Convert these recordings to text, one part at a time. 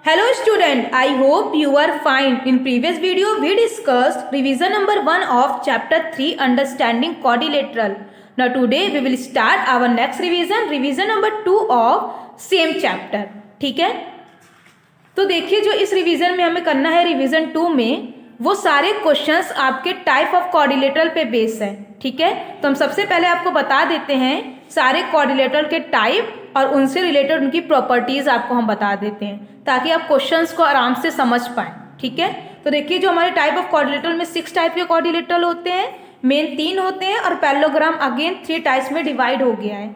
Hello student, I hope you are fine. In previous video we discussed revision number 1 of chapter 3 understanding quadrilateral. Now today we will start our next revision number 2 of same chapter. ठीक है, तो देखिए जो इस revision में हमें करना है रिवीजन 2 में वो सारे क्वेश्चंस आपके टाइप ऑफ क्वाड्रिलेटरल पे बेस हैं. ठीक है, तो हम सबसे पहले आपको बता देते हैं सारे क्वाड्रिलेटरल के टाइप और उनसे रिलेटेड उनकी प्रॉपर्टीज आपको हम बता देते हैं ताकि आप क्वेश्चंस को आराम से समझ पाएं. ठीक है, तो देखिए जो हमारे टाइप ऑफ क्वाड्रिलेटरल में 6 टाइप के क्वाड्रिलेटरल होते हैं, मेन 3 होते हैं और पैरेललोग्राम अगेन 3 टाइप्स में डिवाइड हो गया है.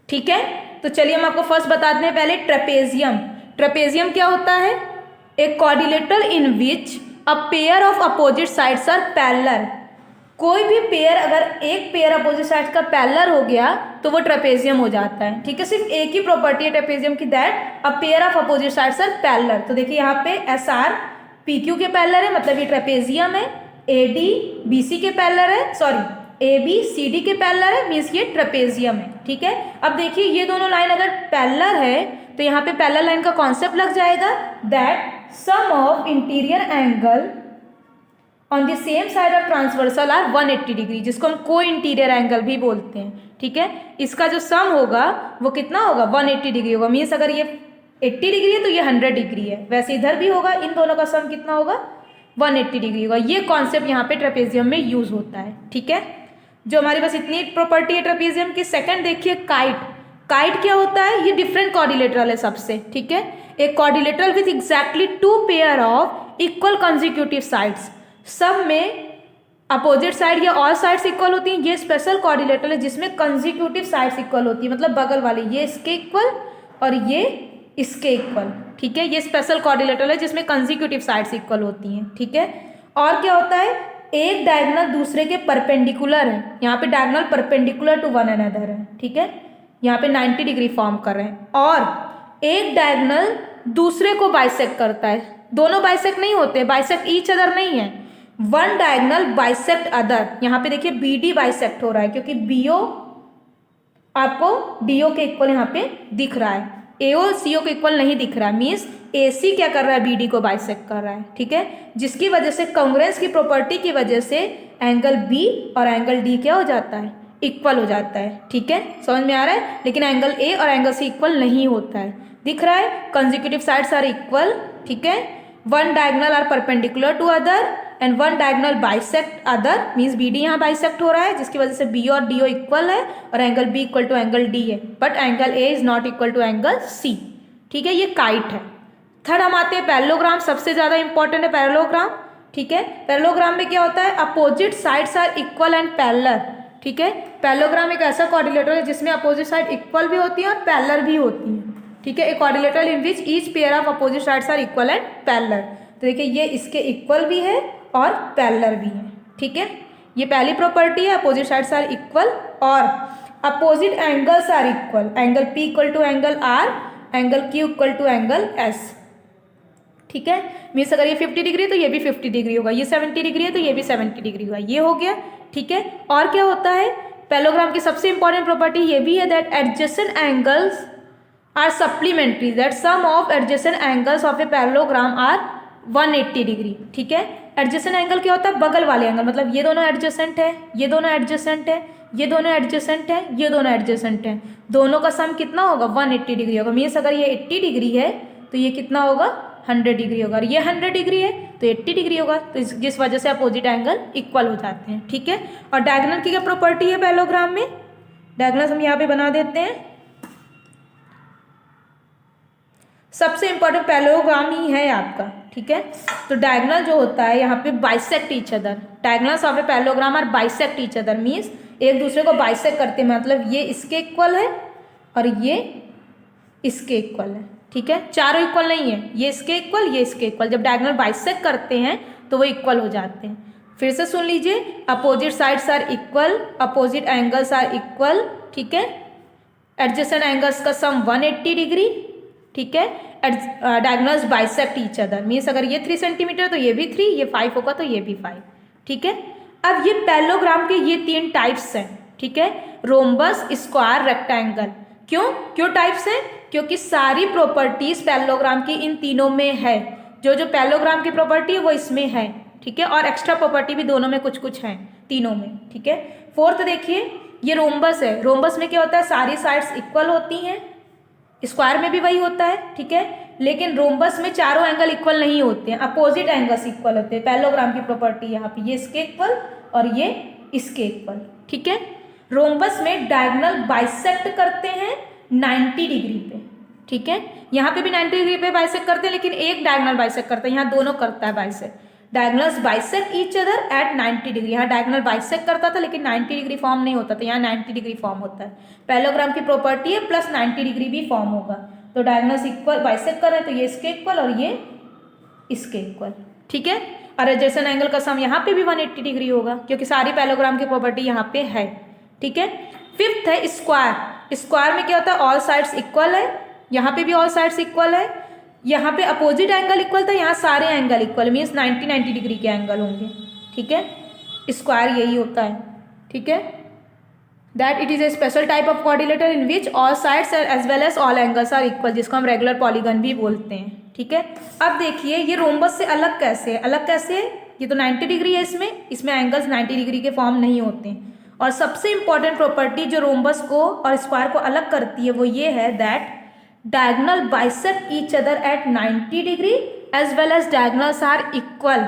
ठीक है, तो चलिए हम आपको फर्स्ट बताते हैं पहले ट्रेपेजियम. ट्रेपेजियम क्या होता है? एक quadrilateral in which a pair of opposite sides are parallel. कोई भी पेयर अगर एक पेयर अपोजिट साइड्स का पैरेलल हो गया तो वो ट्रेपेजियम हो जाता है. ठीक है, सिर्फ एक ही प्रॉपर्टी है ट्रेपेजियम की, that a pair of opposite sides are parallel. तो देखिए यहाँ पे एस आर पी क्यू के पैरेलल है, मतलब ये ट्रेपेजियम है. ए डी बी सी के पैरेलल है, sorry A B C D के पैरेलल है, मीन्स ये ट्रेपेजियम है. ठीक है, अब देखिए ये दोनों लाइन अगर पैरेलल है तो यहाँ पे पैरेलल लाइन का कॉन्सेप्ट लग जाएगा, that sum of interior angle on the same side of transversal are 180 degree, जिसको हम को इंटीरियर एंगल भी बोलते हैं. ठीक है, इसका जो सम होगा वो कितना होगा? 180 डिग्री होगा. मीन्स अगर ये 80 डिग्री है तो ये 100 डिग्री है, वैसे इधर भी होगा. इन दोनों का सम कितना होगा? 180 डिग्री होगा. ये कॉन्सेप्ट यहाँ पे ट्रेपेजियम में यूज होता है. ठीक है, जो हमारे पास इतनी प्रॉपर्टी है ट्रेपेजियम की. सेकंड देखिए काइट. काइट क्या होता है? ये डिफरेंट क्वाड्रिलेटरल है सबसे. ठीक है, एक quadrilateral with exactly 2 pair of equal consecutive sides. सब में अपोजिट साइड या ऑल साइड्स इक्वल होती हैं. ये स्पेशल क्वाड्रिलेटरल है जिसमें कंसेक्यूटिव साइड्स इक्वल होती है, मतलब बगल वाले ये इसके इक्वल और ये इसके इक्वल. ठीक है, ये स्पेशल क्वाड्रिलेटरल है जिसमें कंसेक्यूटिव साइड्स इक्वल होती हैं. ठीक है, और क्या होता है? एक डायगोनल दूसरे के परपेंडिकुलर है. यहाँ पे diagonal perpendicular to one another है. ठीक है, यहाँ पे 90 डिग्री फॉर्म कर रहे हैं. और एक डायगोनल दूसरे को बाइसेक्ट करता है. दोनों बाइसेक्ट नहीं होते, बाइसेक्ट ईच अदर नहीं है, वन डायगोनल बाइसेक्ट अदर. यहाँ पे देखिए बी डी बाइसेक्ट हो रहा है क्योंकि बीओ आपको डीओ के इक्वल यहाँ पे दिख रहा है, एओ सीओ के इक्वल नहीं दिख रहा. मीन्स एसी क्या कर रहा है? बीडी को बाइसेक्ट कर रहा है. ठीक है, जिसकी वजह से कांग्रेंस की प्रॉपर्टी की वजह से एंगल बी और एंगल डी क्या हो जाता है? इक्वल हो जाता है. ठीक है, समझ में आ रहा है. लेकिन एंगल ए और एंगल सी इक्वल नहीं होता है. दिख रहा है? Consecutive sides are equal. ठीक है, one diagonal are perpendicular to other and one diagonal bisect other. Means B D यहाँ बाइसेक्ट हो रहा है जिसकी वजह से बी और डी ओ इक्वल है और angle B equal to angle D है, but angle A is not equal to angle C. ठीक है, ये काइट है. थर्ड हम आते हैं पैरेललोग्राम. सबसे ज़्यादा इंपॉर्टेंट है पैरेललोग्राम. ठीक है, पैरेललोग्राम में क्या होता है? Opposite sides are equal and parallel. ठीक है, पैरेललोग्राम एक ऐसा क्वाड्रिलेटरल है जिसमें अपोजिट साइड इक्वल भी होती है और पैरेलल भी होती है. ठीक है, एक quadrilateral in which each pair of opposite sides are equal and parallel. तो देखिए ये इसके इक्वल भी है और पैरेलल भी है. ठीक है, ये पहली प्रॉपर्टी है, अपोजिट साइड्स आर इक्वल और opposite angles are equal. Angle P equal to angle R, angle Q equal to angle S. ठीक है, मीन्स अगर ये 50 डिग्री है तो ये भी 50 डिग्री होगा, ये 70 डिग्री है तो ये भी 70 डिग्री होगा. ये हो गया. ठीक है, और क्या होता है? पैरेललोग्राम की सबसे इंपॉर्टेंट प्रॉपर्टी ये भी है that adjacent angles are supplementary, that sum of adjacent angles of a parallelogram are 180 degree. ठीक है, एडजेसेंट एंगल क्या होता है? बगल वाले एंगल, मतलब ये दोनों एडजेसेंट है, ये दोनों एडजेसेंट है, ये दोनों एडजेसेंट है, ये दोनों एडजेसेंट है. दोनों का सम कितना होगा? 180 डिग्री होगा. मीन्स अगर ये 80 डिग्री है तो ये कितना होगा? 100 डिग्री होगा. और ये 100 डिग्री है तो 80 डिग्री होगा. तो जिस वजह से अपोजिट एंगल इक्वल हो जाते हैं. ठीक है, और डायगोनल की क्या प्रॉपर्टी है पैरेललोग्राम में? डायगोनल हम यहाँ पे बना देते हैं. सबसे इंपॉर्टेंट पैरेललोग्राम ही है आपका. ठीक है, तो डायगोनल जो होता है यहाँ पे bisect each other. Diagonals of a parallelogram are bisect each other. Means एक दूसरे को बाइसेक्ट करते हैं, मतलब ये इसके इक्वल है और ये इसके इक्वल है. ठीक है, चारों इक्वल नहीं है, ये इसके इक्वल, ये इसके इक्वल. जब डायगोनल बाइसेक्ट करते हैं तो वो इक्वल हो जाते हैं. फिर से सुन लीजिए, opposite sides are equal, opposite angles are equal. ठीक है, एडजेसेंट एंगल्स का सम 180 डिग्री. ठीक है, diagonals bisect each other. Means अगर ये 3 सेंटीमीटर तो ये भी 3, ये 5 होगा तो ये भी 5. ठीक है, अब ये पैरेललोग्राम के ये 3 टाइप्स हैं. ठीक है, रोम्बस, स्क्वायर, रेक्टेंगल. क्यों टाइप्स हैं? क्योंकि सारी प्रॉपर्टीज पैरेललोग्राम की इन तीनों में है। जो जो पैरेललोग्राम की प्रॉपर्टी है वो इसमें है, ठीक है, और एक्स्ट्रा प्रॉपर्टी भी दोनों में कुछ कुछ है, तीनों में, ठीक है। फोर्थ देखिए, ये रोम्बस है। रोम्बस में क्या होता है, सारी साइड्स इक्वल होती हैं। स्क्वायर में भी वही होता है, ठीक है, लेकिन रोम्बस में चारों एंगल इक्वल नहीं होते हैं, अपोजिट एंगल्स इक्वल होते हैं। पैरेललोग्राम की प्रॉपर्टी यहाँ पे, ये इसके इक्वल और ये इसके इक्वल, ठीक है। रोम्बस में डायगोनल बाइसेक्ट करते हैं 90 डिग्री पे, ठीक है। यहाँ पे भी 90 डिग्री पे बाइसेक्ट करते हैं, लेकिन एक डायगोनल बाइसेक्ट करता है, यहाँ दोनों करता है bisect. Diagonals bisect each other at 90 degree. यहाँ डायगोनल बाइसेक्ट करता था लेकिन 90 डिग्री फॉर्म नहीं होता था, यहाँ 90 डिग्री फॉर्म होता है। पैरेललोग्राम की प्रॉपर्टी है प्लस 90 डिग्री भी फॉर्म होगा। तो डायगोनल्स इक्वल बाइसेक्ट कर रहे हैं तो ये इसके इक्वल और ये इसके इक्वल, ठीक है। और एडजेसेंट एंगल का सम यहाँ पे भी 180 डिग्री होगा, क्योंकि सारी पैरेललोग्राम की प्रॉपर्टी यहाँ पे है, ठीक है। फिफ्थ है स्क्वायर। स्क्वायर में क्या होता है, ऑल साइड्स इक्वल है, यहाँ पे भी ऑल साइड्स इक्वल है। यहाँ पे अपोजिट एंगल इक्वल था, यहाँ सारे एंगल इक्वल, मीन्स 90 डिग्री के एंगल होंगे, ठीक है। स्क्वायर यही होता है, ठीक है। That it is a special type of quadrilateral in which all sides as well as all angles are equal, जिसको हम रेगुलर पॉलीगन भी बोलते हैं, ठीक है। अब देखिए ये रोम्बस से अलग कैसे है, अलग कैसे है, ये तो 90 डिग्री है, इसमें एंगल्स 90 डिग्री के फॉर्म नहीं होते हैं। और सबसे इंपॉर्टेंट प्रॉपर्टी जो रोम्बस को और स्क्वायर को अलग करती है वो ये है that diagonal bisect each other at 90 degree as well as diagonals are equal.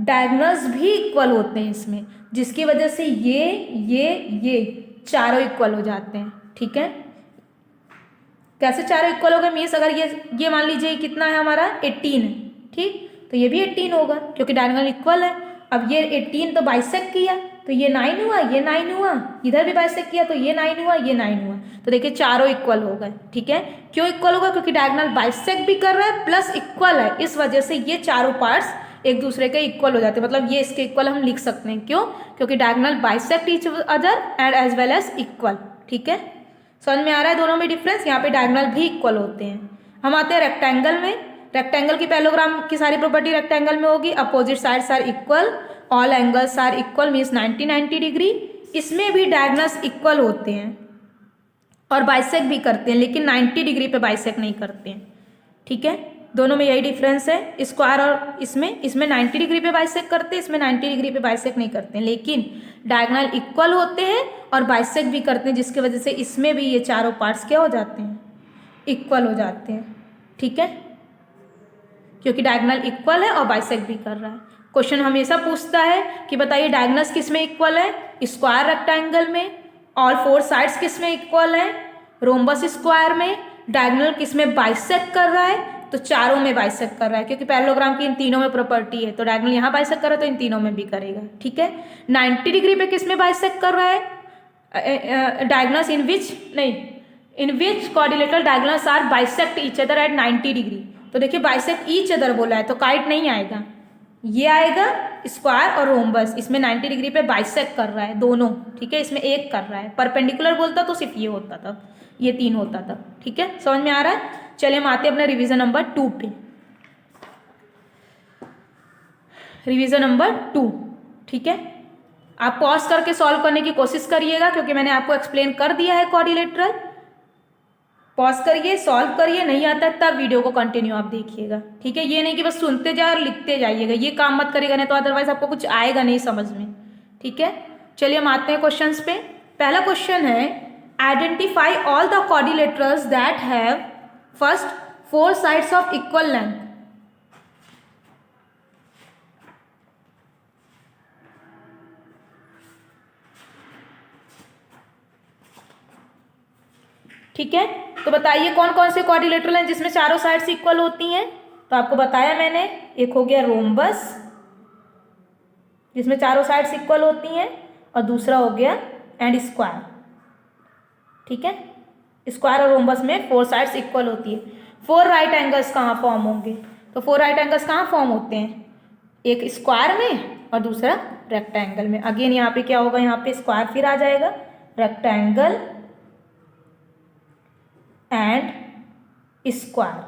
Diagonals भी इक्वल होते हैं इसमें, जिसकी वजह से ये चारों इक्वल हो जाते हैं, ठीक है। कैसे चारों इक्वल हो गए, मीन्स अगर ये मान लीजिए कितना है हमारा 18 है, ठीक, तो ये भी 18 होगा क्योंकि डायगोनल इक्वल है। अब ये 18 तो बाइसेक्ट किया तो ये 9 हुआ, ये 9 हुआ, इधर भी बाइसेक्ट किया तो ये 9 हुआ, ये 9 हुआ, तो देखिए चारों इक्वल हो गए, ठीक है। क्यों इक्वल होगा, क्योंकि डायगोनल बाइसेक्ट भी कर रहा है प्लस इक्वल है, इस वजह से ये चारों पार्ट्स एक दूसरे के इक्वल हो जाते हैं। मतलब ये इसके इक्वल हम लिख सकते हैं, क्यों, क्योंकि diagonal bisect each other and as well as equal, ठीक है। समझ में आ रहा है दोनों में डिफरेंस, यहाँ पे डायगोनल भी इक्वल होते हैं। हम आते हैं रेक्टेंगल में। रेक्टेंगल की पैरेललोग्राम की सारी प्रॉपर्टी रेक्टेंगल में होगी, opposite sides are equal, all angles are equal, means 90 degree. इसमें भी डायगोनल्स इक्वल होते हैं और बाइसेक्ट भी करते हैं, लेकिन 90 डिग्री पे बाइसेक्ट नहीं करते हैं, ठीक है। दोनों में यही डिफरेंस है, स्क्वायर और इसमें 90 डिग्री पे बाइसेक्ट करते हैं, इसमें 90 डिग्री पे बाइसेक्ट नहीं करते हैं, लेकिन डायगोनल इक्वल होते हैं और बाइसेक्ट भी करते हैं, जिसकी वजह से इसमें भी ये चारों पार्ट्स क्या हो जाते हैं, इक्वल हो जाते हैं, ठीक है, क्योंकि डायगोनल इक्वल है और बाइसेक्ट भी कर रहा है। क्वेश्चन हमेशा पूछता है कि बताइए डायगोनल्स किस में इक्वल है, स्क्वायर रेक्टेंगल में, ऑल 4 साइड्स किस में इक्वल है, रोम्बस स्क्वायर में, डायगोनल किस में बाइसेक्ट कर रहा है, तो चारों में बाइसेक्ट कर रहा है, क्योंकि पैरेललोग्राम की इन तीनों में प्रॉपर्टी है, तो डायगोनल यहाँ बाइसेक्ट कर रहा है तो इन तीनों में भी करेगा, ठीक है। 90 डिग्री पे किस में बाइसेक्ट कर रहा है, diagonals in which quadrilateral diagonals are bisect each other at 90 degree. तो देखिए बाइसेक्ट ईच अदर बोला है तो काइट नहीं आएगा, ये आएगा स्क्वायर और रोम्बस, इसमें 90 डिग्री पे बाइसेक्ट कर रहा है दोनों, ठीक है, इसमें एक कर रहा है। परपेंडिकुलर बोलता तो सिर्फ ये होता था, ये 3 होता था, ठीक है। समझ में आ रहा है। चलिए हम आते हैं अपने रिवीजन नंबर 2 पे। रिवीजन नंबर 2, ठीक है। आप पॉज करके सॉल्व करने की कोशिश करिएगा, क्योंकि मैंने आपको एक्सप्लेन कर दिया है क्वाड्रिलेटरल। पॉज करिए, सॉल्व करिए, नहीं आता है तब वीडियो को कंटिन्यू आप देखिएगा, ठीक है। ये नहीं कि बस सुनते जाए और लिखते जाइएगा, ये काम मत करिएगा, नहीं तो अदरवाइज आपको कुछ आएगा नहीं समझ में, ठीक है। चलिए हम आते हैं क्वेश्चंस पे। पहला क्वेश्चन है identify all the quadrilaterals that have first 4 sides of equal length. ठीक है, तो बताइए कौन कौन से क्वाड्रिलेटरल हैं जिसमें चारों साइड्स इक्वल होती हैं। तो आपको बताया मैंने, एक हो गया रोम्बस जिसमें चारों साइड्स इक्वल होती हैं, और दूसरा हो गया एंड स्क्वायर, ठीक है। स्क्वायर और रोम्बस में 4 साइड्स इक्वल होती है। 4 राइट एंगल्स कहाँ फॉर्म होंगे, तो 4 राइट एंगल्स कहाँ फॉर्म होते हैं, एक स्क्वायर में और दूसरा रेक्टेंगल में। अगेन यहाँ पे क्या होगा, यहाँ पे स्क्वायर फिर आ जाएगा, रेक्टेंगल एंड स्क्वायर।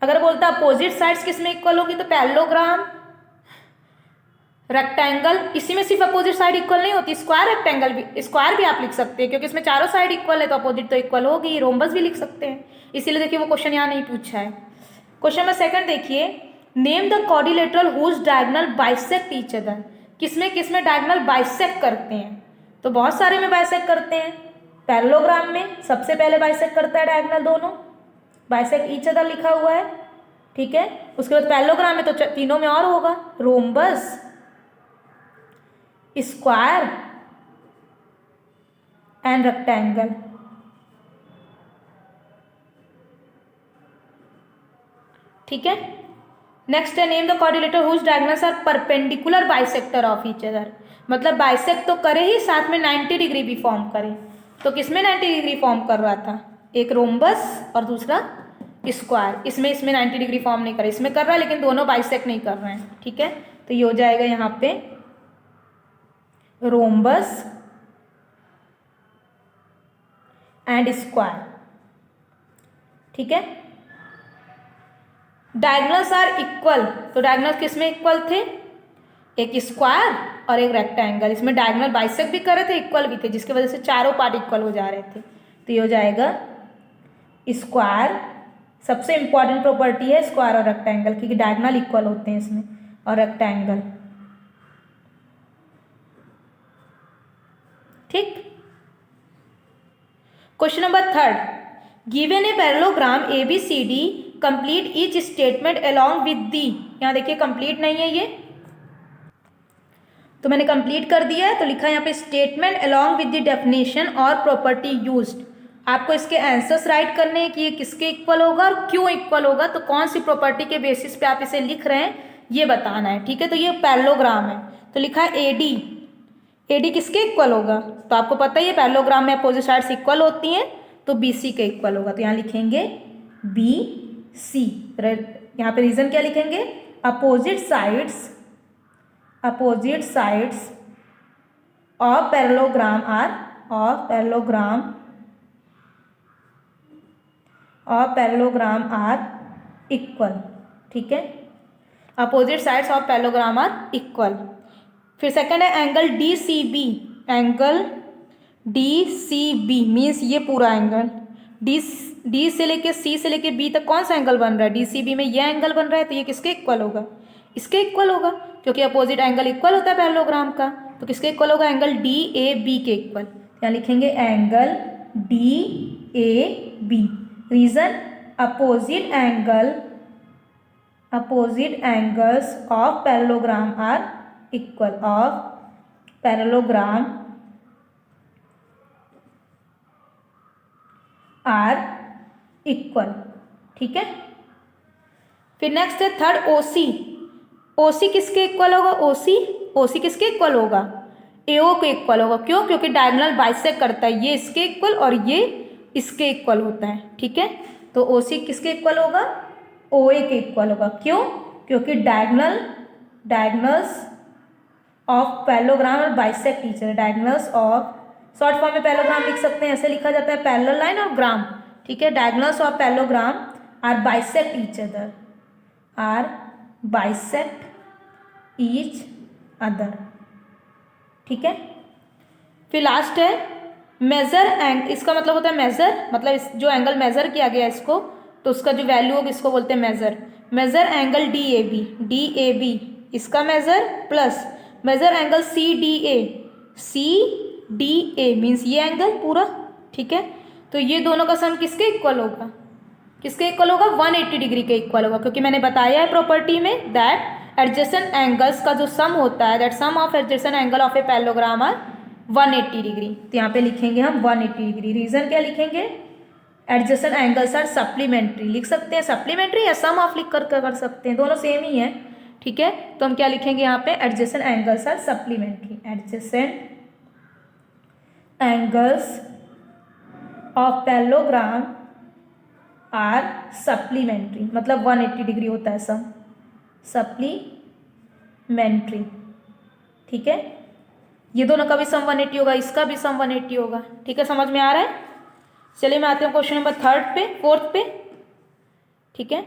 अगर बोलता अपोजिट साइड्स किस में इक्वल होगी, तो पैरेललोग्राम रेक्टेंगल, इसी में सिर्फ अपोजिट साइड इक्वल नहीं होती, स्क्वायर रेक्टेंगल भी, स्क्वायर भी आप लिख सकते हैं क्योंकि इसमें चारों साइड इक्वल है तो अपोजिट तो इक्वल होगी। रोम्बस भी लिख सकते हैं, इसीलिए देखिए वो क्वेश्चन यहाँ नहीं पूछा है। क्वेश्चन नंबर सेकंड देखिए, name the quadrilateral whose diagonal bisect each other. किसमें किसमें डायगोनल बाइसेक्ट करते हैं? तो बहुत सारे में बाइसेक्ट करते हैं। पैरेललोग्राम में सबसे पहले बाइसेक्ट करता है डायगोनल, दोनों बाइसेक्ट ईच अदर लिखा हुआ है, ठीक है। उसके बाद पैरेललोग्राम में तो तीनों में और होगा, रोम्बस, स्क्वायर एंड रेक्टेंगल, ठीक है। नेक्स्ट है name the quadrilateral whose diagonals are perpendicular bisector of each other. मतलब बाइसेक्ट तो करे ही, साथ में 90 डिग्री भी फॉर्म करे। तो किसमें 90 डिग्री फॉर्म कर रहा था? एक रोम्बस और दूसरा स्क्वायर। इसमें 90 डिग्री फॉर्म नहीं करे, इसमें कर रहा है लेकिन दोनों बाइसेक्ट नहीं कर रहे हैं, ठीक है। तो ये हो जाएगा यहाँ पे रोम्बस एंड स्क्वायर, ठीक है। डायगोनल्स आर इक्वल, तो डायगोनल्स किसमें इक्वल थे? एक स्क्वायर और एक रेक्टेंगल। इसमें डायगोनल बाइसेक्ट भी कर रहे थे, इक्वल भी थे, जिसकी वजह से चारों पार्ट इक्वल हो जा रहे थे। तो ये हो जाएगा स्क्वायर, सबसे इंपॉर्टेंट प्रॉपर्टी है स्क्वायर और रेक्टेंगल, क्योंकि डायगोनल इक्वल होते हैं इसमें, और रेक्टेंगल, ठीक। Question number third, given a parallelogram ABCD complete each statement along with the. यहाँ देखिए कंप्लीट नहीं है ये, तो मैंने कंप्लीट कर दिया है, तो लिखा है यहाँ पे statement along with the definition और प्रॉपर्टी यूज्ड। आपको इसके आंसर्स राइट करने हैं कि ये किसके इक्वल होगा और क्यों इक्वल होगा, तो कौन सी प्रॉपर्टी के बेसिस पे आप इसे लिख रहे हैं ये बताना है, ठीक है। तो ये पैरेललोग्राम है, तो लिखा है AD किसके इक्वल होगा? तो आपको पता ही है पैरेललोग्राम में अपोजिट साइड्स इक्वल होती हैं, तो BC के इक्वल होगा। तो यहाँ लिखेंगे BC। यहाँ पे रीजन क्या लिखेंगे? Opposite sides of parallelogram are equal, ठीक है। Opposite sides of parallelogram are equal. फिर सेकंड है एंगल DCB मीन्स ये पूरा एंगल D से लेके C से लेके B तक कौन सा एंगल बन रहा है? DCB में ये एंगल बन रहा है, तो ये किसके इक्वल होगा? इसके इक्वल होगा, क्योंकि अपोजिट एंगल इक्वल होता है पैरेललोग्राम का। तो किसके इक्वल होगा? एंगल DAB के इक्वल। यहाँ लिखेंगे angle DAB। Reason opposite angles of parallelogram are equal, ठीक है। फिर नेक्स्ट है थर्ड OC किसके इक्वल होगा? OC किसके इक्वल होगा? AO के इक्वल होगा। क्यों? क्योंकि डायगोनल बाइसेक्ट करता है, ये इसके इक्वल और ये इसके इक्वल होता है, ठीक है। तो OC किसके इक्वल होगा? OA के इक्वल होगा। क्यों? क्योंकि डायगोनल्स ऑफ पैरेललोग्राम और bisect each other. Diagonals of, short form में पैरेललोग्राम लिख सकते हैं, ऐसे लिखा जाता है पैरेलल लाइन और ग्राम, ठीक है। Diagonals of parallelogram are bisect each other, ठीक है। फिर लास्ट है मेजर इसका मतलब होता है मेजर, मतलब जो एंगल मेजर किया गया इसको, तो उसका जो वैल्यू होगा इसको बोलते हैं मेजर एंगल DAB इसका measure, plus measure angle CDA means ये एंगल पूरा, ठीक है। तो ये दोनों का सम किसके इक्वल होगा? 180 डिग्री के इक्वल होगा, क्योंकि मैंने बताया है प्रॉपर्टी में दैट एडजेसेंट एंगल्स का जो सम होता है, that sum of adjacent angle of a parallelogram are 180 degree. तो यहाँ पे लिखेंगे हम 180 डिग्री। रीजन क्या लिखेंगे? एडजेसेंट एंगल्स आर सप्लीमेंट्री, लिख सकते हैं सप्लीमेंट्री या सम ऑफ लिख कर सकते हैं, दोनों सेम ही है, ठीक है। तो हम क्या लिखेंगे यहाँ पे? Adjacent angles are supplementary. Adjacent angles of parallelogram are supplementary, मतलब 180 डिग्री होता है सम, सप्लीमेंट्री, ठीक है। ये दोनों का भी सम 180 होगा, इसका भी सम 180 होगा, ठीक है। समझ में आ रहा है? चलिए मैं आती हूँ क्वेश्चन नंबर फोर्थ पे, ठीक है।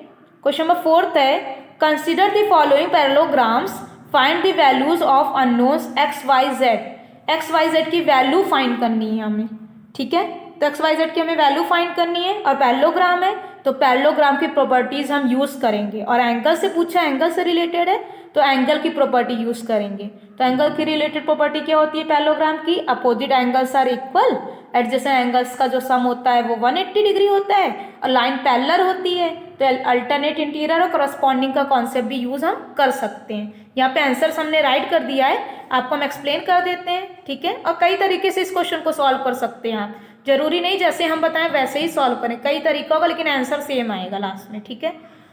क्वेश्चन नंबर 4 है consider the following parallelograms find the values of unknowns X Y Z की वैल्यू फाइंड करनी है हमें, ठीक है। तो एक्स वाई जेड की हमें वैल्यू फाइंड करनी है और पैरेललोग्राम है तो पैरेललोग्राम की प्रॉपर्टीज हम यूज करेंगे, और एंगल से पूछा, एंगल से रिलेटेड है तो एंगल की प्रॉपर्टी यूज करेंगे। तो एंगल की रिलेटेड प्रॉपर्टी क्या होती है पैरेललोग्राम की? Opposite angles are equal, adjacent angles का जो सम होता है वो 180 डिग्री होता है और लाइन पैरेलल होती है, तो अल्टरनेट इंटीरियर और करस्पॉन्डिंग का कॉन्सेप्ट भी यूज हम कर सकते हैं। यहाँ पे आंसर्स हमने राइट कर दिया है, आपको हम एक्सप्लेन कर देते हैं, ठीक है। और कई तरीके से इस क्वेश्चन को सॉल्व कर सकते हैं आप, जरूरी नहीं जैसे हम बताएं वैसे ही सॉल्व करें, कई तरीका होगा लेकिन आंसर सेम आएगा लास्ट में, ठीक है।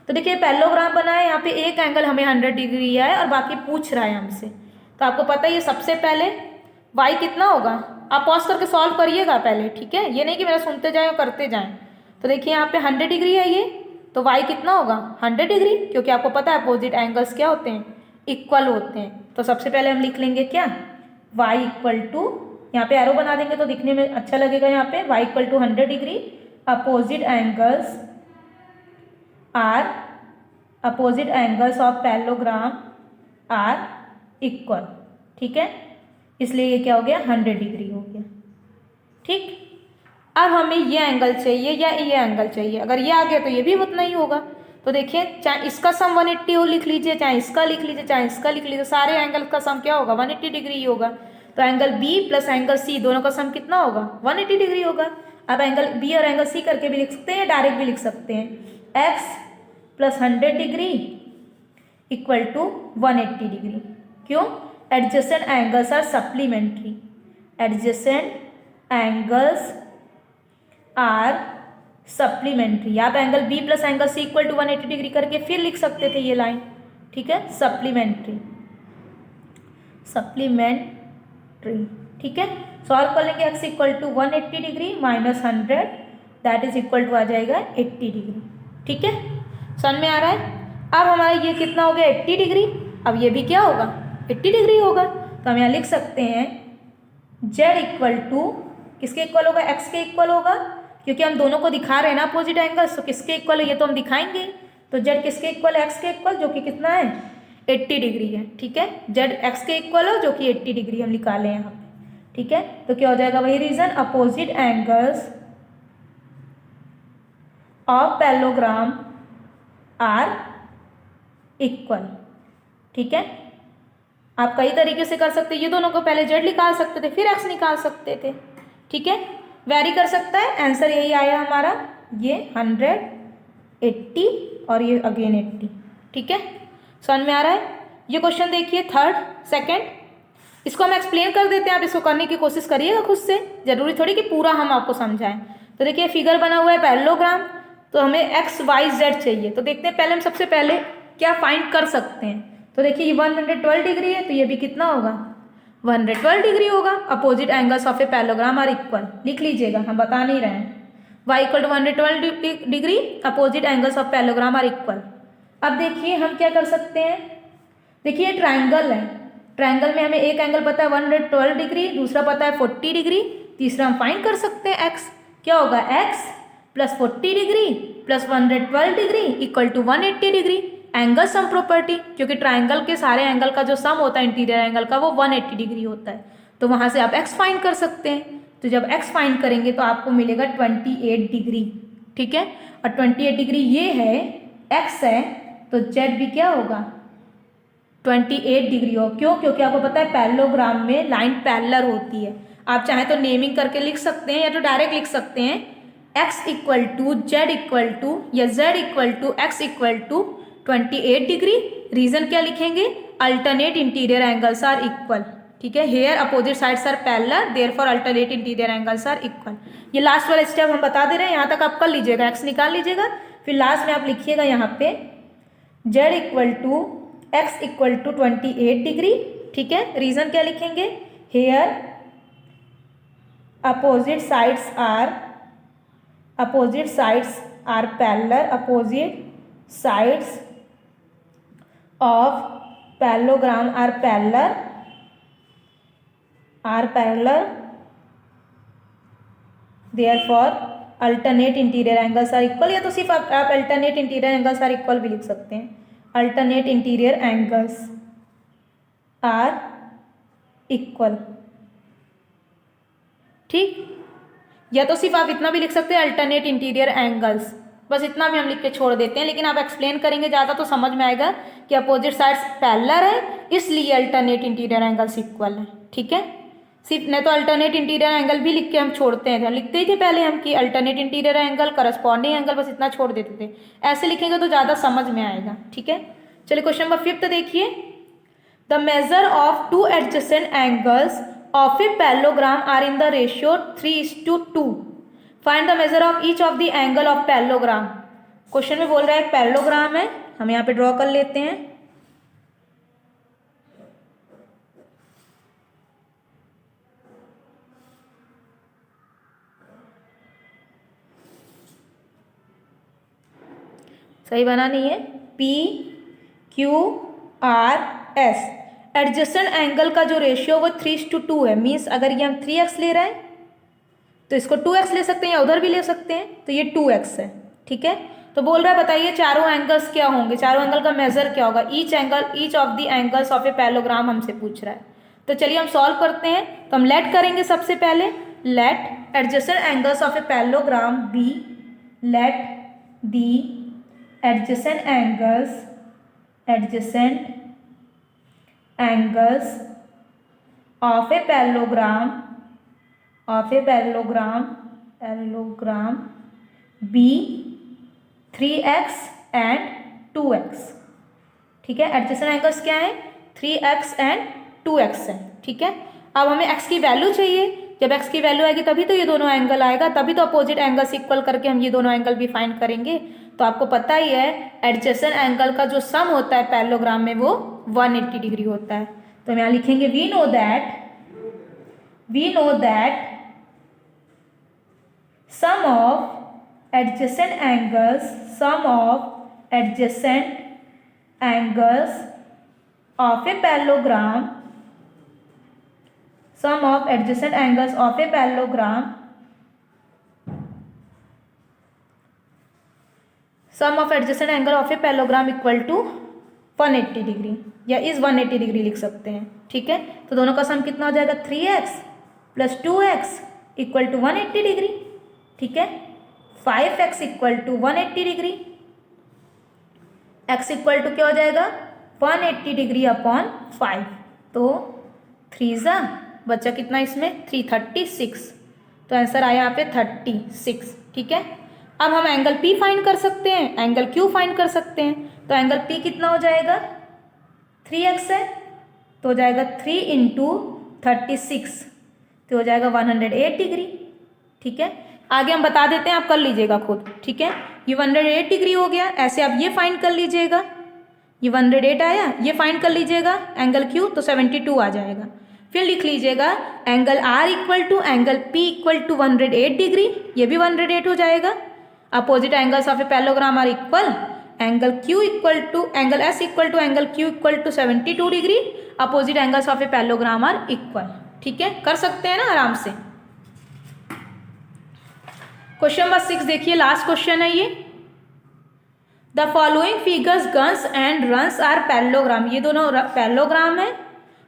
तो देखिए पैरेललोग्राम बना है, यहाँ पे एक एंगल हमें 100 डिग्री है और बाकी पूछ रहा है हमसे, तो आपको पता है ये सबसे पहले y कितना होगा, आप पॉज करके सॉल्व करिएगा पहले, ठीक है, ये नहीं कि मेरा सुनते जाएं और करते जाएं। तो देखिए यहाँ पे 100 डिग्री है ये, तो y कितना होगा 100 डिग्री, क्योंकि आपको पता है अपोजिट एंगल्स क्या होते हैं, इक्वल होते हैं। तो सबसे पहले हम लिख लेंगे क्या, y इक्वल टू, यहाँ पे एरो बना देंगे तो दिखने में अच्छा लगेगा, यहाँ पे y equal to 100 degree, opposite angles of parallelogram are equal, ठीक है, इसलिए ये क्या हो गया 100 डिग्री हो गया, ठीक। अब हमें ये एंगल चाहिए या ये एंगल चाहिए, अगर ये आ गया तो ये भी उतना ही होगा। तो देखिए चाहे इसका सम 180 हो लिख लीजिए, चाहे इसका लिख लीजिए, चाहे इसका लिख लीजिए, सारे एंगल का सम क्या होगा 180 डिग्री ही होगा। तो angle B plus angle C दोनों का सम कितना होगा 180 डिग्री होगा। अब एंगल बी और एंगल सी करके भी लिख सकते हैं, डायरेक्ट भी लिख सकते हैं, x plus 100 degree equal to 180 degree, क्यों, adjacent angles are supplementary, adjacent angles are supplementary. आप angle B plus angle C equal to 180 degree करके फिर लिख सकते थे ये लाइन, ठीक है, सप्लीमेंट्री, ठीक है। सॉल्व कर लेंगे x equal to 180 degree minus 100 that is equal to आ जाएगा 80 डिग्री, ठीक है, समझ में आ रहा है। अब हमारा ये कितना हो गया 80 डिग्री, अब ये भी क्या होगा 80 डिग्री होगा, तो हम यहाँ लिख सकते हैं z इक्वल टू किसके इक्वल होगा, x के इक्वल होगा, क्योंकि हम दोनों को दिखा रहे हैं ना अपोजिट एंगल्स, तो किसके इक्वल है ये तो हम दिखाएंगे। तो z किसके इक्वल है, x के इक्वल, जो कि कितना है 80 डिग्री है, ठीक है, z x के इक्वल हो जो कि 80 डिग्री हम निकाले यहाँ पे, ठीक है। तो क्या हो जाएगा वही reason, opposite angles of parallelogram are equal, ठीक है। आप कई तरीके से कर सकते, ये दोनों को पहले z निकाल सकते थे फिर x निकाल सकते थे, ठीक है, वेरी कर सकता है। आंसर यही आया हमारा, ये 180 और ये अगेन 80, ठीक है, समझ में आ रहा है। ये क्वेश्चन देखिए थर्ड सेकंड, इसको हम एक्सप्लेन कर देते हैं, आप इसको करने की कोशिश करिएगा खुद से, जरूरी थोड़ी कि पूरा हम आपको समझाएं। तो देखिए फिगर बना हुआ है पैरेललोग्राम, तो हमें एक्स वाई जेड चाहिए, तो देखते हैं पहले हम सबसे पहले क्या फाइंड कर सकते हैं। तो देखिए ये 112 डिग्री है, तो ये भी कितना होगा 112 डिग्री होगा। Opposite angles of a parallelogram are equal, लिख लीजिएगा, हम बता नहीं रहे हैं, y equal to 112 degree, opposite angles of parallelogram are equal. अब देखिए हम क्या कर सकते हैं, देखिए ट्राइंगल है, ट्राइंगल में हमें एक एंगल पता है 112 डिग्री, दूसरा पता है 40 डिग्री, तीसरा हम फाइंड कर सकते हैं x, क्या होगा x plus 40 degree plus 112 degree equal to 180 degree, angle sum property, क्योंकि ट्राइंगल के सारे एंगल का जो सम होता है इंटीरियर एंगल का वो 180 डिग्री होता है, तो वहाँ से आप x फाइंड कर सकते हैं। तो जब x फाइंड करेंगे तो आपको मिलेगा 28 डिग्री, ठीक है, और 28 डिग्री ये है x है, तो z भी क्या होगा 28 डिग्री हो, क्यों, क्योंकि आपको पता है पैरेललोग्राम में लाइन पैरेलल होती है। आप चाहे तो नेमिंग करके लिख सकते हैं या तो डायरेक्ट लिख सकते हैं, x equal to Z equal to या z equal to x equal to 28 degree. Reason क्या लिखेंगे, alternate interior angles are equal, ठीक है, here opposite sides are parallel therefore alternate interior angles are equal. ये last वाला step हम बता दे रहे हैं, यहाँ तक आप कर लीजिएगा, x निकाल लीजिएगा, फिर लास्ट में आप लिखिएगा यहाँ पे z equal to x equal to 28 degree, ठीक है। रीजन क्या लिखेंगे, here opposite sides are parallel, opposite sides of parallelogram are parallel therefore alternate interior angles are equal, या तो सिर्फ आप alternate interior angles are equal भी लिख सकते हैं, alternate interior angles are equal. ठीक, या तो सिर्फ आप इतना भी लिख सकते हैं अल्टरनेट इंटीरियर एंगल्स, बस इतना भी हम लिख के छोड़ देते हैं, लेकिन आप एक्सप्लेन करेंगे ज़्यादा तो समझ में आएगा कि अपोजिट साइड्स पैरेलल है इसलिए अल्टरनेट इंटीरियर एंगल्स इक्वल है। ठीक है, सिर्फ नहीं तो अल्टरनेट इंटीरियर एंगल भी लिख के हम छोड़ते हैं, लिखते ही थे पहले हम कि alternate interior angle corresponding angle, बस इतना छोड़ देते थे। ऐसे लिखेंगे तो ज़्यादा समझ में आएगा। ठीक है, चलिए क्वेश्चन नंबर 5 देखिए। The measure of two adjacent angles of a parallelogram are in the ratio 3:2. Find the measure of each of the angle of parallelogram. Question में बोल रहा है पैरेललोग्राम है, हम यहाँ पे ड्रॉ कर लेते हैं। सही बना नहीं है, P Q R S। Adjacent angle का जो रेशियो वो 3:2 है, मीन्स अगर ये हम 3x ले रहे हैं तो इसको 2x ले सकते हैं या उधर भी ले सकते हैं, तो ये 2x है। ठीक है, तो बोल रहा है बताइए चारों एंगल्स क्या होंगे, चारों एंगल का मेजर क्या होगा। Each of the angles of a parallelogram हमसे पूछ रहा है, तो चलिए हम सॉल्व करते हैं। तो हम लेट करेंगे सबसे पहले, let adjacent angles of a parallelogram B, let the adjacent angles of a parallelogram B 3x and 2x। ठीक है, एडजेसेंट एंगल्स क्या है, 3x and 2x है। ठीक है, अब हमें x की वैल्यू चाहिए, जब x की वैल्यू आएगी तभी तो ये दोनों एंगल आएगा, तभी तो अपोजिट एंगल्स इक्वल करके हम ये दोनों एंगल भी फाइंड करेंगे। तो आपको पता ही है एडजेसेंट एंगल का जो सम होता है पैरेललोग्राम में वो 180 डिग्री होता है। तो हम यहाँ लिखेंगे we know that sum of adjacent angles of a parallelogram equal to 180 degree या इज 180 डिग्री लिख सकते हैं। ठीक है, तो दोनों का सम कितना हो जाएगा, 3x plus 2x equal to 180 degree. ठीक है, 5x equal to 180 degree, x equal to क्या हो जाएगा 180 डिग्री अपॉन 5, तो 3 बचा कितना इसमें 336, तो आंसर आया यहाँ पे 36। ठीक है, अब हम एंगल P फाइंड कर सकते हैं, एंगल Q फाइंड कर सकते हैं। तो एंगल P कितना हो जाएगा, 3x है तो हो जाएगा 3 × 36, तो हो जाएगा 108 डिग्री। ठीक है, आगे हम बता देते हैं, आप कर लीजिएगा खुद। ठीक है, ये 108 डिग्री हो गया, ऐसे आप ये फाइंड कर लीजिएगा, ये 108 आया, ये फाइंड कर लीजिएगा एंगल Q, तो 72 आ जाएगा। फिर लिख लीजिएगा angle R equal to angle P equal to 108 degree, ये भी 108 हो जाएगा। Opposite angles of a parallelogram are equal, angle Q equal to angle S equal to angle Q equal to 72 degree, opposite angles of a parallelogram are equal. ठीक है, कर सकते हैं ना आराम से। क्वेश्चन नंबर 6 देखिए, लास्ट क्वेश्चन है ये। The following figures guns and runs are parallelogram, ये दोनों पैरेललोग्राम है।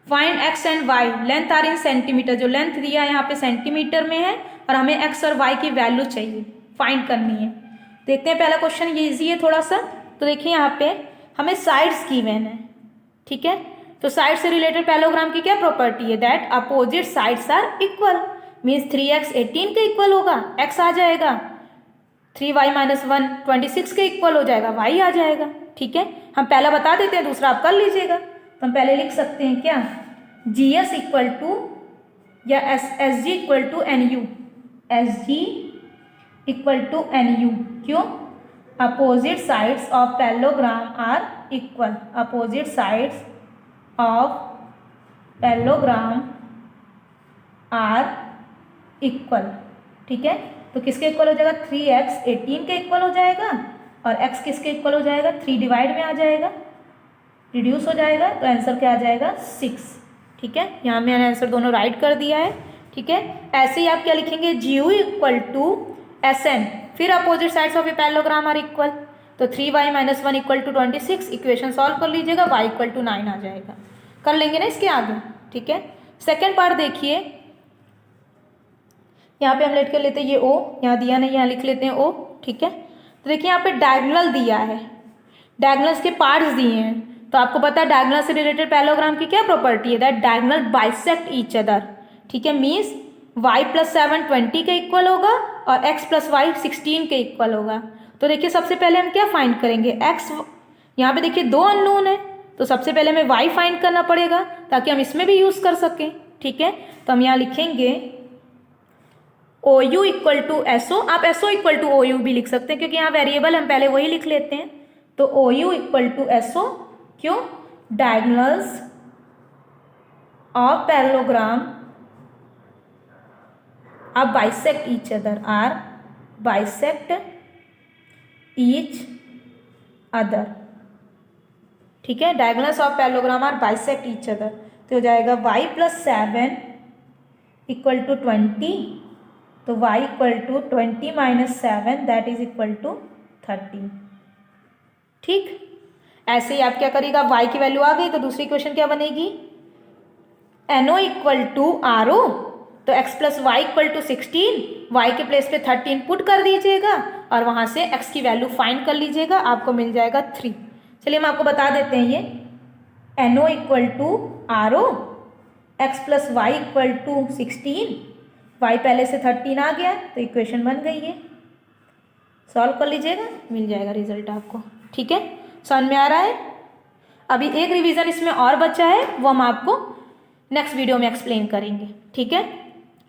Find x and y, length are in centimetre, जो लेंथ दिया है यहाँ पे सेंटीमीटर में है और हमें x और y की वैल्यू चाहिए, फाइंड करनी है। देखते हैं पहला क्वेश्चन, ये इजी है थोड़ा सा। तो देखिए यहाँ पे हमें साइड्स गिवन है। ठीक है, तो साइड से रिलेटेड पैरेललोग्राम की क्या प्रॉपर्टी है, that opposite sides are equal, means 3x 18 के इक्वल होगा, x आ जाएगा, 3y - 1 26 के इक्वल हो जाएगा, y आ जाएगा। ठीक है, हम पहला बता देते हैं, दूसरा आप कर लीजिएगा। तो हम पहले लिख सकते हैं क्या, GS इक्वल टू या SG equal to NU, SG equal to NU, क्यों, opposite sides of parallelogram are equal, opposite sides of parallelogram are equal. ठीक है, तो किसके इक्वल हो जाएगा, 3x 18 के इक्वल हो जाएगा और x किसके इक्वल हो जाएगा, 3 डिवाइड में आ जाएगा, रिड्यूस हो जाएगा, तो आंसर क्या आ जाएगा 6। ठीक है, यहाँ मैंने आंसर दोनों राइट कर दिया है। ठीक है, ऐसे ही आप क्या लिखेंगे, GU इक्वल टू SN, फिर opposite sides of a parallelogram are equal, तो 3y - 1 equal to 26, equation solve कर लीजिएगा, y इक्वल टू 9 आ जाएगा। कर लेंगे ना इसके आगे, ठीक है। सेकेंड पार्ट देखिए, यहाँ पे हम लेट कर लेते हैं ये ओ, यहाँ दिया नहीं, यहाँ लिख लेते हैं ओ, ठीक है। तो देखिए यहाँ पे डायगोनल दिया है, डायगोनल्स के पार्ट्स दिए हैं, तो आपको पता है डायगोनल से रिलेटेड पैरेललोग्राम की क्या प्रॉपर्टी है, that diagonal bisect each other, ठीक है। मीन्स y + 7 20 के इक्वल होगा और x + y 16 के इक्वल होगा। तो देखिए सबसे पहले हम क्या फाइंड करेंगे, x, यहाँ पे देखिए 2 अननोन है, तो सबसे पहले हमें y फाइंड करना पड़ेगा ताकि हम इसमें भी यूज़ कर सकें, ठीक है। तो हम यहाँ लिखेंगे OU = SO, आप SO = OU भी लिख सकते हैं क्योंकि यहाँ वेरिएबल हम पहले वही लिख लेते हैं। तो OU = SO, क्यों, diagonals of parallelogram are bisect each other, are bisect each other, ठीक है। Diagonals of parallelogram are bisect each other, तो हो जाएगा y + 7 = 20, तो y = 20 - 7 that is equal to 30, ठीक। ऐसे ही आप क्या करिएगा, y की वैल्यू आ गई तो दूसरी क्वेश्चन क्या बनेगी, NO = RO, तो x + y = 16, y के प्लेस पे 13 पुट कर दीजिएगा और वहाँ से x की वैल्यू फाइंड कर लीजिएगा, आपको मिल जाएगा 3। चलिए हम आपको बता देते हैं ये NO = RO, x + y = 16, y पहले से 13 आ गया तो इक्वेशन बन गई है, सॉल्व कर लीजिएगा, मिल जाएगा रिजल्ट आपको, ठीक है। समझ में आ रहा है। अभी एक रिवीजन इसमें और बचा है, वो हम आपको नेक्स्ट वीडियो में एक्सप्लेन करेंगे, ठीक है।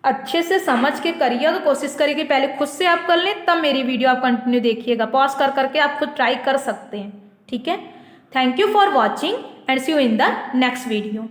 अच्छे से समझ के करिए, तो कोशिश करिए कि पहले खुद से आप कर लें, तब मेरी वीडियो आप कंटिन्यू देखिएगा, पॉज कर करके आप खुद ट्राई कर सकते हैं, ठीक है। Thank you for watching and see you in the next video.